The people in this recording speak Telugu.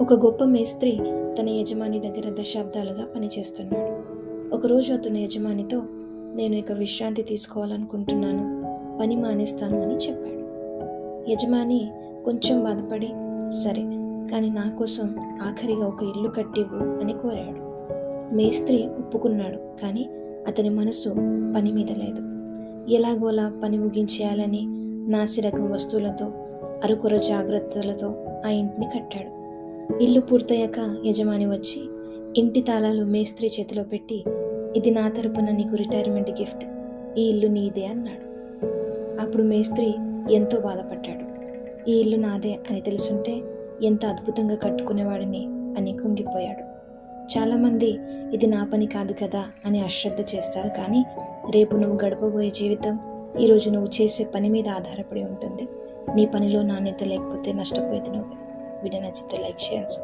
ఒక గొప్ప మేస్త్రి తన యజమాని దగ్గర దశాబ్దాలుగా పనిచేస్తున్నాడు. ఒకరోజు అతను యజమానితో, నేను ఇక విశ్రాంతి తీసుకోవాలనుకుంటున్నాను, పని మానేస్తాను అని చెప్పాడు. యజమాని కొంచెం బాధపడి, సరే, కానీ నా కోసం ఆఖరిగా ఒక ఇల్లు కట్టివ్వు అని కోరాడు. మేస్త్రి ఒప్పుకున్నాడు, కానీ అతని మనసు పని మీద లేదు. ఎలాగోలా పని ముగించేయాలని నాసిరకం వస్తువులతో, అరకొర జాగ్రత్తలతో ఆ ఇంటిని కట్టాడు. ఇల్లు పూర్తయ్యాక యజమాని వచ్చి ఇంటి తాళాలు మేస్త్రి చేతిలో పెట్టి, ఇది నా తరపున నీకు రిటైర్మెంట్ గిఫ్ట్, ఈ ఇల్లు నీదే అన్నాడు. అప్పుడు మేస్త్రి ఎంతో బాధపడ్డాడు. ఈ ఇల్లు నాదే అని తెలుసుంటే ఎంత అద్భుతంగా కట్టుకునేవాడిని అని కుంగిపోయాడు. చాలామంది ఇది నా పని కాదు కదా అని అశ్రద్ధ చేస్తారు, కానీ రేపు నువ్వు గడపబోయే జీవితం ఈరోజు నువ్వు చేసే పని మీద ఆధారపడి ఉంటుంది. నీ పనిలో నాణ్యత లేకపోతే నష్టపోయేది నువ్వే. వీడియో నచ్చితే లైక్, షేర్ అండ్ సబ్స్క్రైబ్.